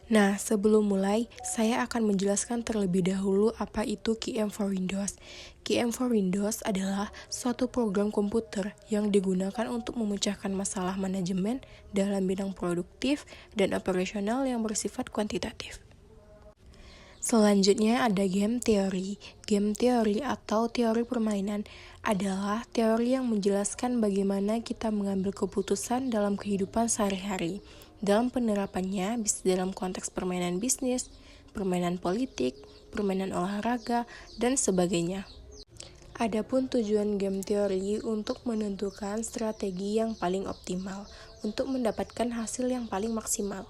Nah, sebelum mulai, saya akan menjelaskan terlebih dahulu apa itu QM for Windows. QM for Windows adalah suatu program komputer yang digunakan untuk memecahkan masalah manajemen dalam bidang produktif dan operasional yang bersifat kuantitatif. Selanjutnya ada game teori. Game teori atau teori permainan adalah teori yang menjelaskan bagaimana kita mengambil keputusan dalam kehidupan sehari-hari. Dalam penerapannya bisa dalam konteks permainan bisnis, permainan politik, permainan olahraga, dan sebagainya. Adapun tujuan game teori untuk menentukan strategi yang paling optimal untuk mendapatkan hasil yang paling maksimal.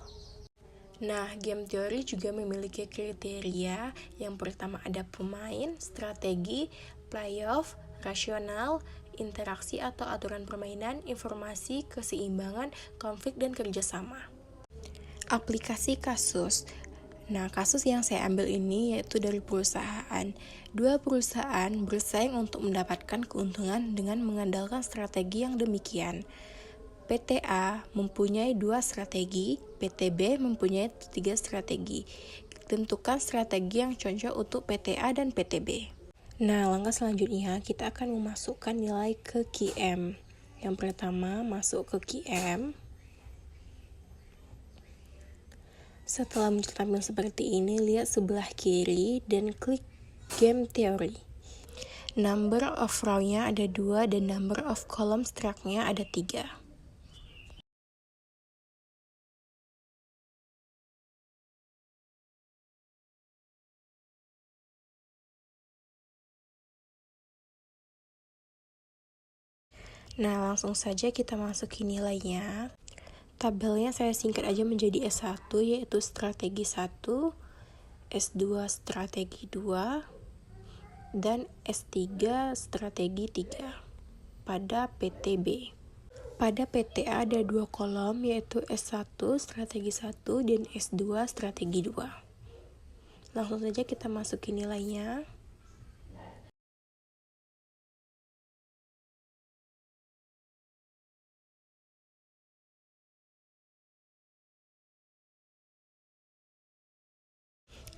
Nah, game teori juga memiliki kriteria. Yang pertama ada pemain, strategi, playoff, rasional, interaksi atau aturan permainan, informasi, keseimbangan, konflik, dan kerjasama. Aplikasi kasus. Nah, kasus yang saya ambil ini yaitu dari perusahaan. Dua perusahaan bersaing untuk mendapatkan keuntungan dengan mengandalkan strategi yang demikian. PT A mempunyai 2 strategi, PT B mempunyai 3 strategi. Tentukan strategi yang cocok untuk PT A dan PT B. Nah, langkah selanjutnya kita akan memasukkan nilai ke QM. Yang pertama, masuk ke QM. Setelah muncul tampil seperti ini, lihat sebelah kiri dan klik Game Theory. Number of row-nya ada 2 dan number of column struct-nya ada 3. Nah, langsung saja kita masukin nilainya. Tabelnya saya singkat aja menjadi S1, yaitu strategi 1, S2 strategi 2, dan S3 strategi 3 pada PTB. Pada PTA ada 2 kolom, yaitu S1 strategi 1 dan S2 strategi 2. Langsung saja kita masukin nilainya.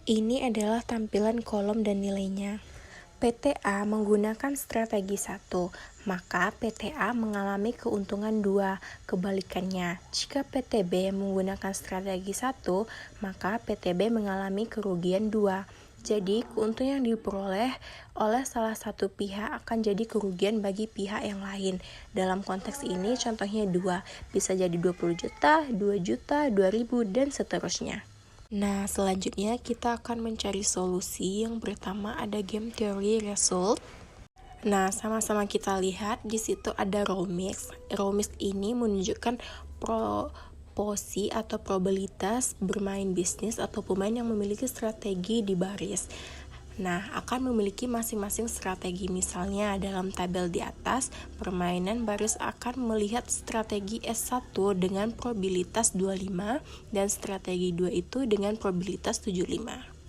Ini adalah tampilan kolom dan nilainya. PTA menggunakan strategi 1, maka PTA mengalami keuntungan 2. Kebalikannya, jika PTB menggunakan strategi 1, maka PTB mengalami kerugian 2. Jadi, keuntungan yang diperoleh oleh salah satu pihak akan jadi kerugian bagi pihak yang lain. Dalam konteks ini, contohnya 2, bisa jadi 20 juta, 2 juta, 2.000, dan seterusnya. Nah, selanjutnya kita akan mencari solusi. Yang pertama ada game theory result. Nah, sama-sama kita lihat di situ ada row mix. Row mix ini menunjukkan proporsi atau probabilitas bermain bisnis atau pemain yang memiliki strategi di baris. Nah, akan memiliki masing-masing strategi. Misalnya dalam tabel di atas, permainan baris akan melihat strategi S1 dengan probabilitas 25 dan strategi 2 itu dengan probabilitas 75.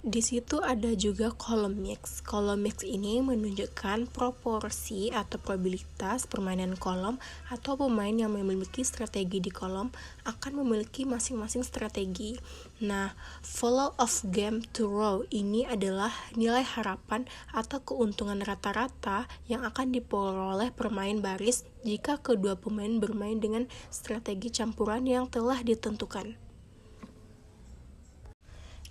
Di situ ada juga column mix. Column mix ini menunjukkan proporsi atau probabilitas permainan kolom atau pemain yang memiliki strategi di kolom akan memiliki masing-masing strategi. Nah, follow of game to row ini adalah nilai harapan atau keuntungan rata-rata yang akan diperoleh permain baris jika kedua pemain bermain dengan strategi campuran yang telah ditentukan.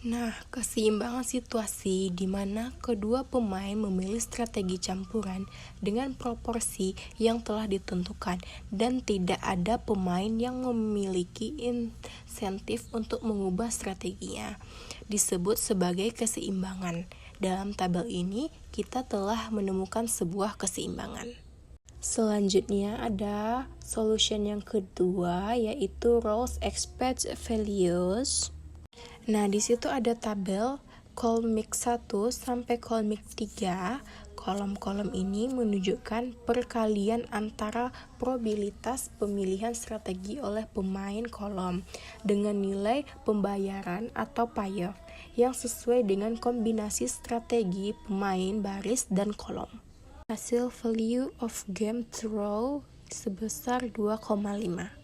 Nah, keseimbangan situasi di mana kedua pemain memilih strategi campuran dengan proporsi yang telah ditentukan dan tidak ada pemain yang memiliki insentif untuk mengubah strateginya, disebut sebagai keseimbangan. Dalam tabel ini, kita telah menemukan sebuah keseimbangan. Selanjutnya ada solution yang kedua, yaitu rows expect values. Nah, di situ ada tabel column mix 1 sampai column mix 3. Kolom-kolom ini menunjukkan perkalian antara probabilitas pemilihan strategi oleh pemain kolom dengan nilai pembayaran atau payoff yang sesuai dengan kombinasi strategi pemain baris dan kolom. Hasil value of game throw sebesar 2,5.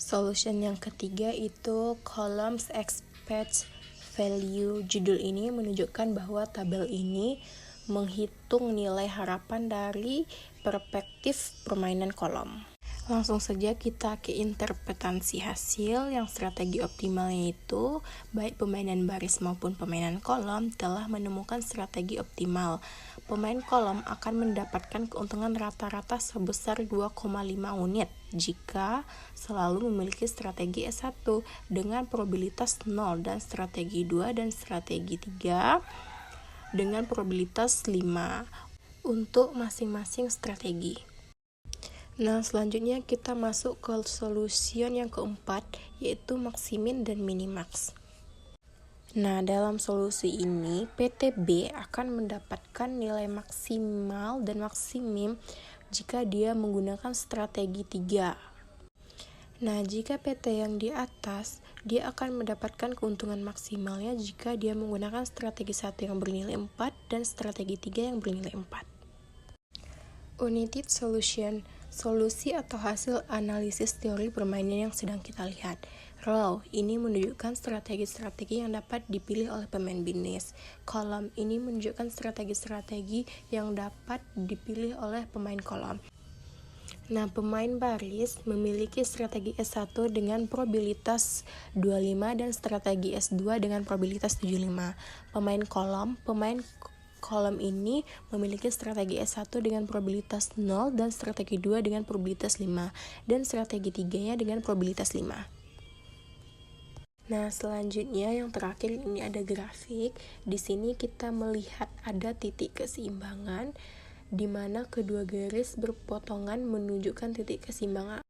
Solution yang ketiga itu columns expect value. Judul ini menunjukkan bahwa tabel ini menghitung nilai harapan dari perspektif permainan kolom. Langsung saja kita ke interpretasi hasil. Yang strategi optimalnya itu baik pemainan baris maupun pemainan kolom telah menemukan strategi optimal. Pemain kolom akan mendapatkan keuntungan rata-rata sebesar 2,5 unit jika selalu memiliki strategi S1 dengan probabilitas 0 dan strategi 2 dan strategi 3 dengan probabilitas 5 untuk masing-masing strategi. Nah, selanjutnya kita masuk ke solution yang keempat, yaitu maksimin dan minimax. Nah, dalam solusi ini, PTB akan mendapatkan nilai maksimal dan maksimum jika dia menggunakan strategi 3. Nah, jika PT yang di atas, dia akan mendapatkan keuntungan maksimalnya jika dia menggunakan strategi 1 yang bernilai 4 dan strategi 3 yang bernilai 4. United solution, solusi atau hasil analisis teori permainan yang sedang kita lihat. Row ini menunjukkan strategi-strategi yang dapat dipilih oleh pemain bisnis. Kolom ini menunjukkan strategi-strategi yang dapat dipilih oleh pemain kolom. Nah, pemain baris memiliki strategi S1 dengan probabilitas 25 dan strategi S2 dengan probabilitas 75. Pemain kolom ini memiliki strategi S1 dengan probabilitas 0 dan strategi 2 dengan probabilitas 5 dan strategi 3-nya dengan probabilitas 5. Nah, selanjutnya yang terakhir ini ada grafik. Di sini kita melihat ada titik keseimbangan di mana kedua garis berpotongan menunjukkan titik keseimbangan.